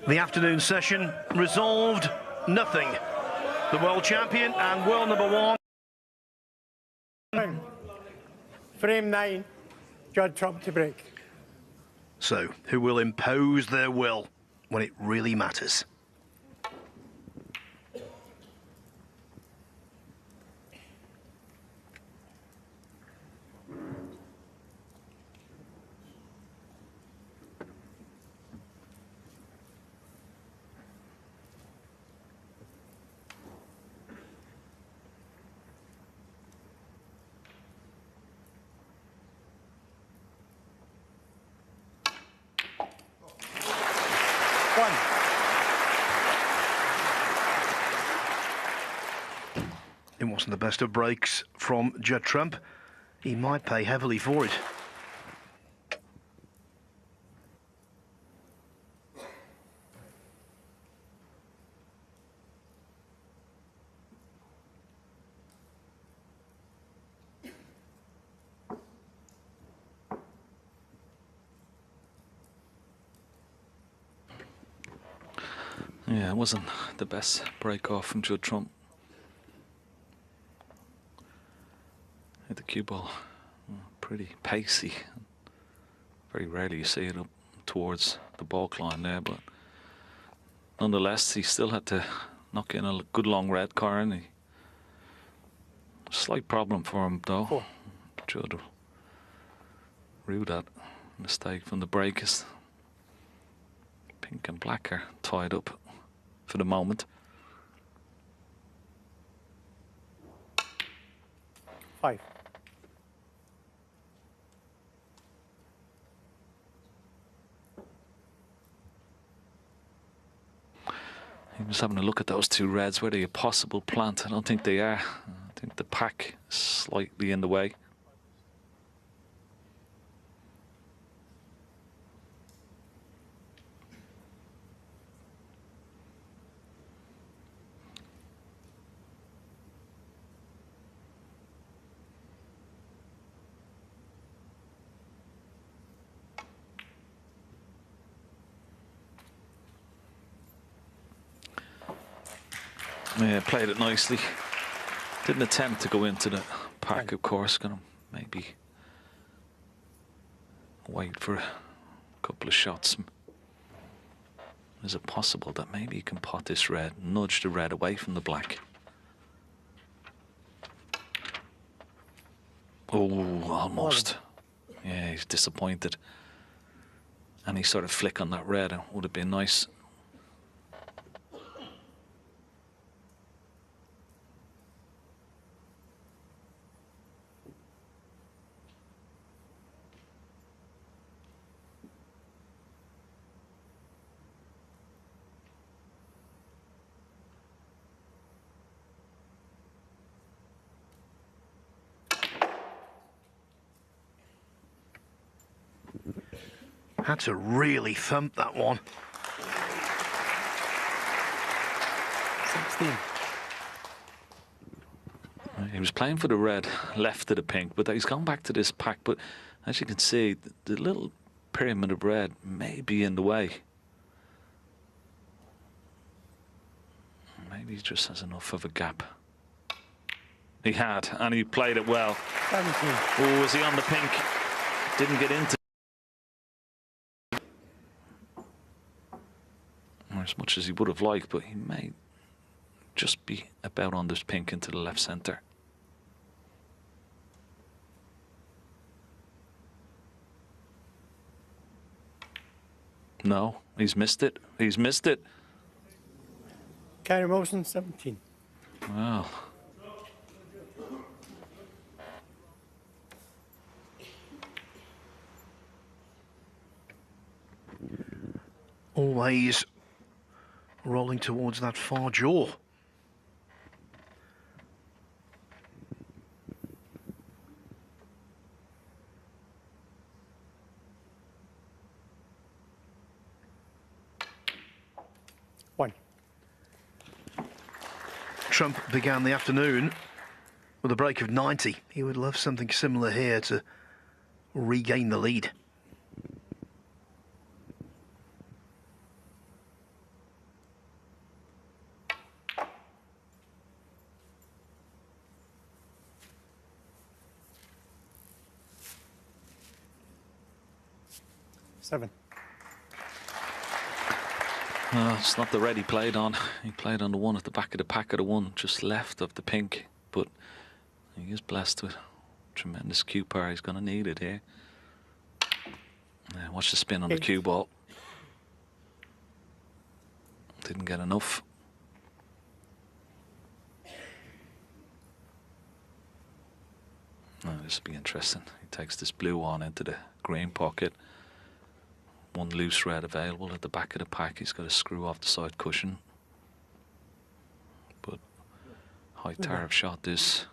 The afternoon session resolved nothing. The world champion and world number 1. Frame 9, Judd Trump to break. So, who will impose their will when it really matters? It wasn't the best of breaks from Judd Trump. He might pay heavily for it. Yeah, it wasn't the best break off from Judd Trump. The cue ball, pretty pacey. Very rarely you see it up towards the ball line there, but nonetheless, he still had to knock in a good long red card. Slight problem for him though. Judd rue that mistake from the breakers. Pink and black are tied up for the moment. 5. He was having a look at those two reds. Were they a possible plant? I don't think they are. I think the pack is slightly in the way. Yeah, played it nicely. Didn't attempt to go into the pack, of course. Gonna maybe wait for a couple of shots. Is it possible that maybe he can pot this red, nudge the red away from the black? Oh, almost. Yeah, he's disappointed. Any sort of flick on that red would have been nice. Had to really thump that one. 16. He was playing for the red, left of the pink, but he's gone back to this pack. But as you can see, the little pyramid of red may be in the way. Maybe he just has enough of a gap. He had, and he played it well. 17. Oh, was he on the pink? Didn't get into as much as he would have liked, but he may just be about on this pink into the left centre. No, he's missed it. He's missed it. Carry motion 17. Wow. Always rolling towards that far jaw. Trump began the afternoon with a break of 90. He would love something similar here to regain the lead. 7. It's not the red he played on. He played on the one at the back of the pack of the one just left of the pink. But he is blessed with tremendous cue power. He's going to need it here. Watch the spin on the cue ball. Didn't get enough. This will be interesting. He takes this blue on into the green pocket. One loose red available at the back of the pack. He's got to screw off the side cushion. But high tariff shot this.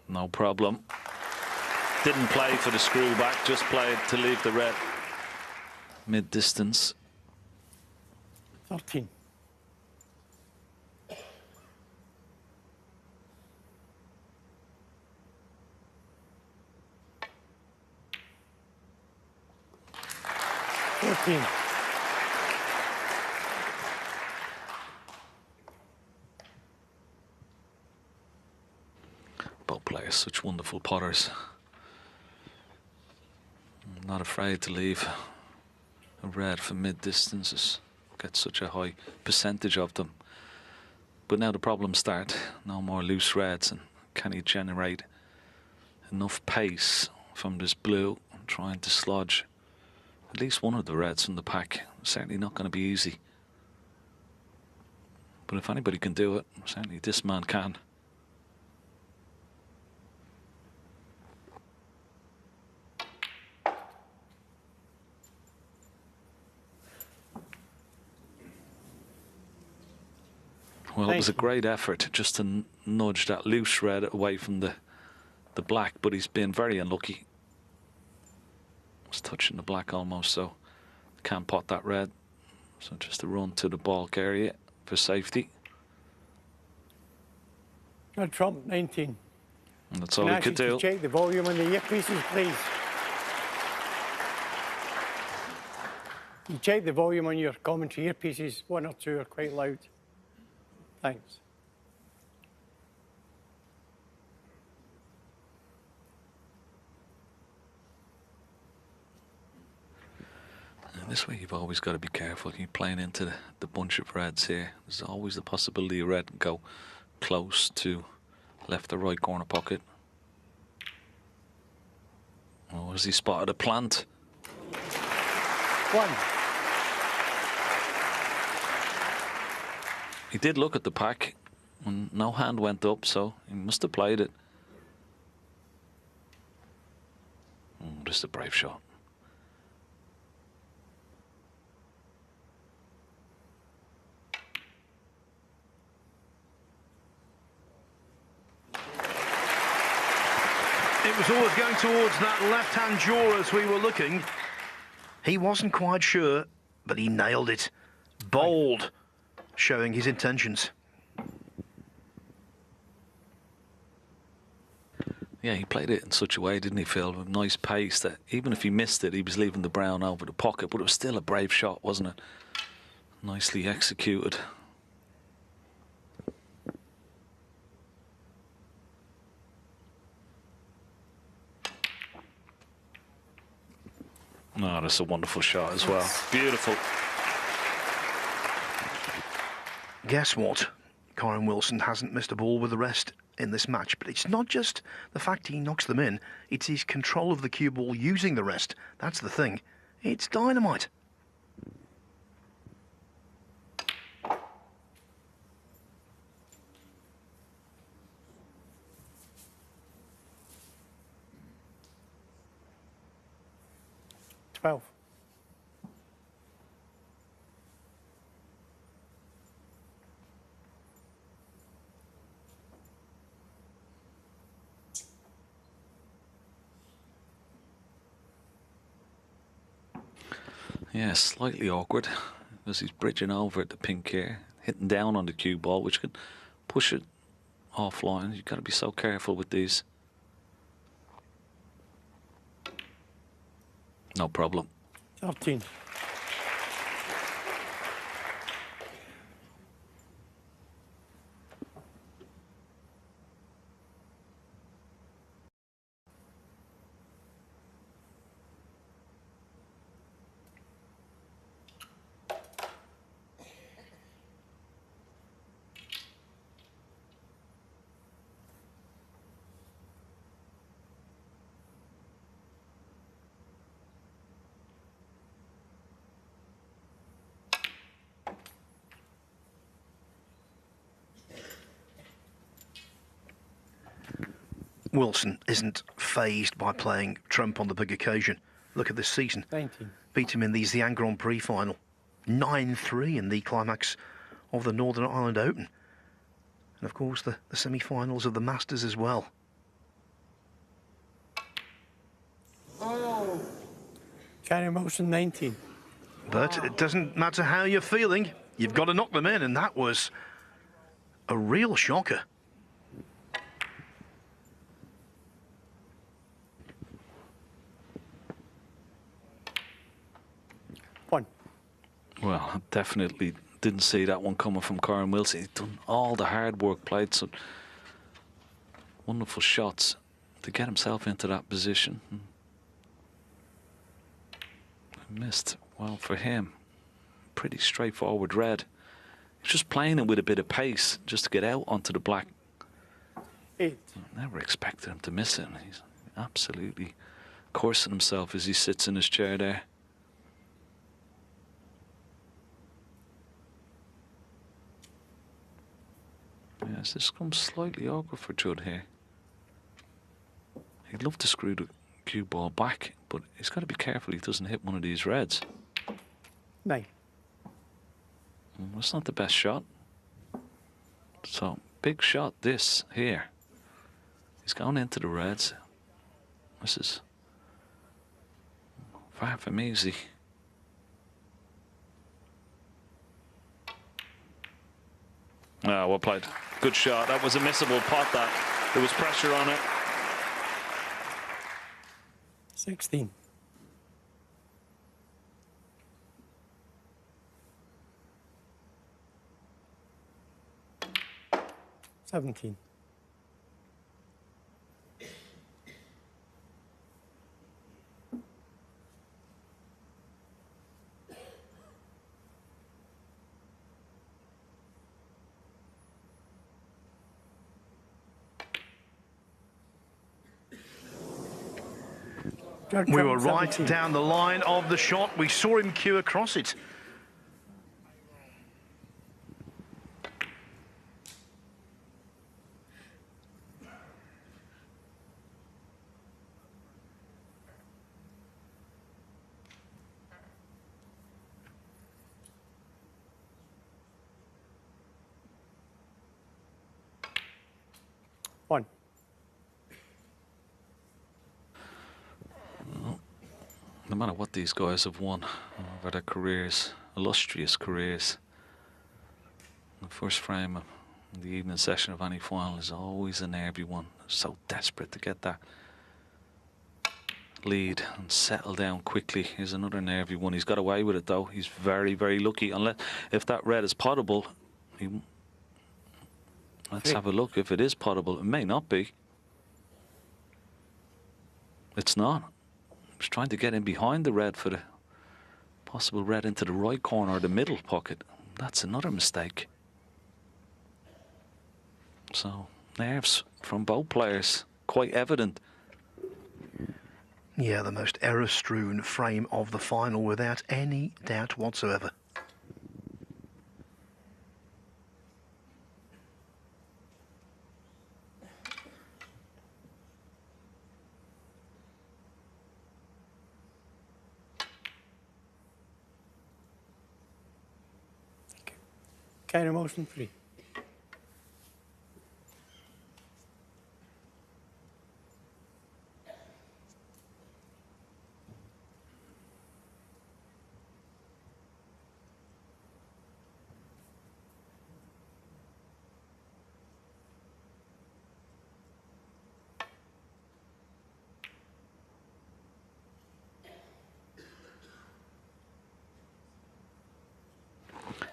No problem. Didn't play for the screw back, just played to leave the red mid-distance. 13. Both players, such wonderful potters. I'm not afraid to leave a red for mid distances. Get such a high percentage of them. But now the problems start. No more loose reds, and can he generate enough pace from this blue, trying to slodge at least one of the reds from the pack? Certainly not going to be easy. But if anybody can do it, certainly this man can. Well, it was a great effort just to nudge that loose red away from the black, but he's been very unlucky. Was touching the black almost, so can't pot that red. So just a run to the balk area for safety. Good trump, 19. And that's all he could do. Check the volume on the earpieces, please. You check the volume on your commentary earpieces. 1 or 2 are quite loud. Thanks. And this way you've always got to be careful. You're playing into the bunch of reds here. There's always the possibility of red can go close to left or right corner pocket. Oh, has he spotted a plant? 1. He did look at the pack, and no hand went up, so he must have played it. Just a brave shot. It was always going towards that left-hand jaw as we were looking. He wasn't quite sure, but he nailed it. Bold, showing his intentions. Yeah, he played it in such a way, didn't he, Phil, with nice pace that even if he missed it, he was leaving the brown over the pocket, but it was still a brave shot, wasn't it? Nicely executed. No, that's a wonderful shot as well. Beautiful. Guess what? Corin Wilson hasn't missed a ball with the rest in this match, but it's not just the fact he knocks them in, it's his control of the cue ball using the rest. That's the thing. It's dynamite. Yeah, slightly awkward as he's bridging over at the pink here, hitting down on the cue ball, which could push it offline. You've got to be so careful with these. No problem. 13. Wilson isn't phased by playing Trump on the big occasion. Look at this season. 19. Beat him in the Xi'an Grand Prix final. 9-3 in the climax of the Northern Ireland Open. And of course the semi-finals of the Masters as well. Carrying Wilson 19. But it doesn't matter how you're feeling, you've got to knock them in, and that was a real shocker. One. Well, I definitely didn't see that one coming from Karen Wilson. He'd done all the hard work, played some wonderful shots to get himself into that position. Missed. Well, for him, pretty straightforward red. He's just playing it with a bit of pace just to get out onto the black. 8. Never expected him to miss it. He's absolutely coursing himself as he sits in his chair there. Yes, this comes slightly awkward for Judd here. He'd love to screw the cue ball back, but he's got to be careful he doesn't hit one of these reds. 9. That's not the best shot. So, big shot this here. He's going into the reds. This is far from easy. Well played. Good shot. That was a missable pot, that. There was pressure on it. 16. 17. We were right down the line of the shot. We saw him cue across it. One. No matter what these guys have won over their careers, illustrious careers, the first frame of the evening session of any final is always a nervy one. So desperate to get that lead and settle down quickly. Here's another nervy one. He's got away with it though. He's very, very lucky. Unless if that red is potable, let's have a look. If it is potable, it may not be. It's not. He's trying to get in behind the red for the possible red into the right corner or the middle pocket. That's another mistake. So, nerves from both players, quite evident. Yeah, the most error-strewn frame of the final without any doubt whatsoever. Carry motion 3.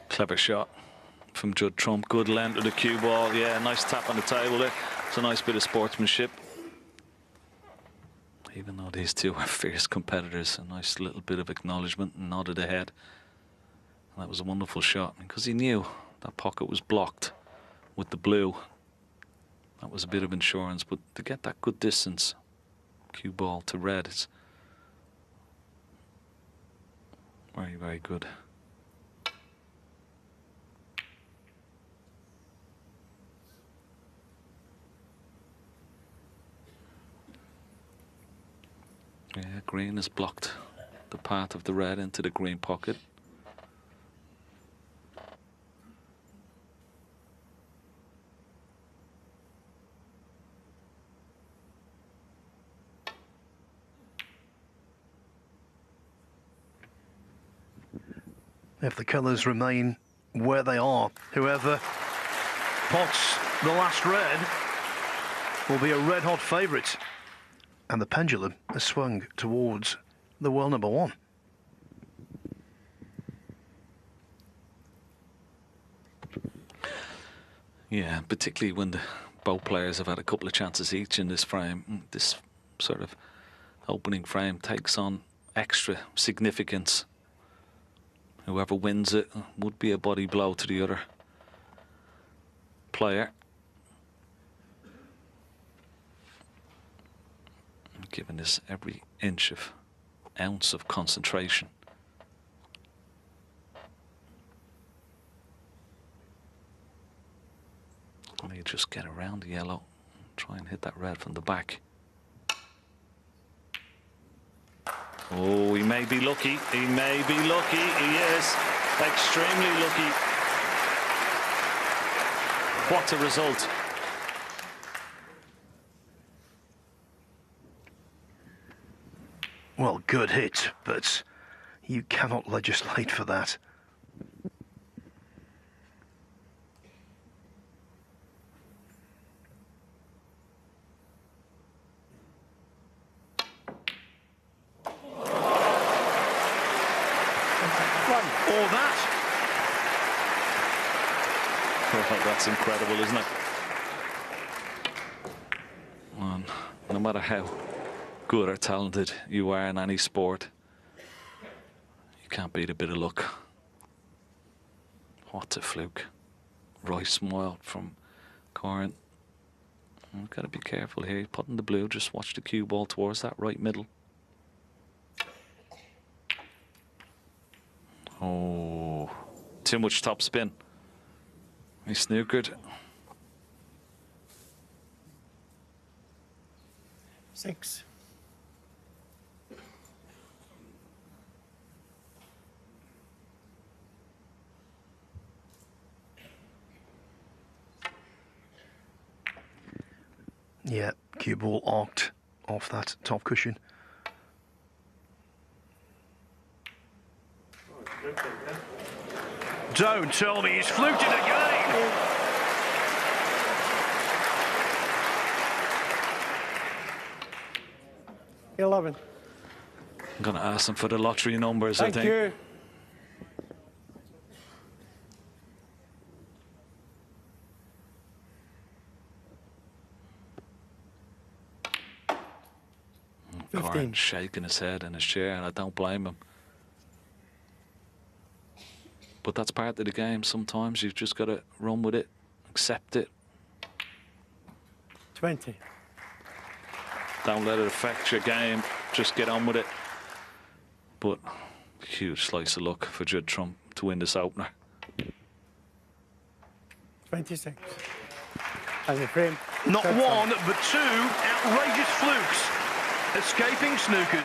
Clever shot from Judd Trump. Good length of the cue ball. Yeah, nice tap on the table there. It's a nice bit of sportsmanship. Even though these two are fierce competitors, a nice little bit of acknowledgement and nod of the head. And that was a wonderful shot because he knew that pocket was blocked with the blue. That was a bit of insurance, but to get that good distance, cue ball to red, it's very, very good. Yeah, green has blocked the path of the red into the green pocket. If the colours remain where they are, whoever pots the last red will be a red-hot favourite. And the pendulum has swung towards the world number one. Yeah, particularly when both players have had a couple of chances each in this frame. This sort of opening frame takes on extra significance. Whoever wins it would be a body blow to the other player. Given this every ounce of concentration. Let me just get around the yellow, try and hit that red from the back. Oh, he may be lucky. He may be lucky. He is extremely lucky. What a result. Well, good hit, but you cannot legislate for that. Or that. Oh, that's incredible, isn't it? And no matter how good or talented you are in any sport, you can't beat a bit of luck. What a fluke. Right smile from Corin. We've got to be careful here. Putting the blue, just watch the cue ball towards that right middle. Oh, too much top spin. He snookered. 6. Yeah, cue ball arced off that top cushion. Don't tell me he's fluked it again! $11. I'm going to ask him for the lottery numbers, I Thank think. you. Corin shaking his head in his chair, and I don't blame him. But that's part of the game. Sometimes you've just got to run with it, accept it. 20. Don't let it affect your game. Just get on with it. But huge slice of luck for Judd Trump to win this opener. 26. And the frame. Not one, but two outrageous flukes escaping snookers.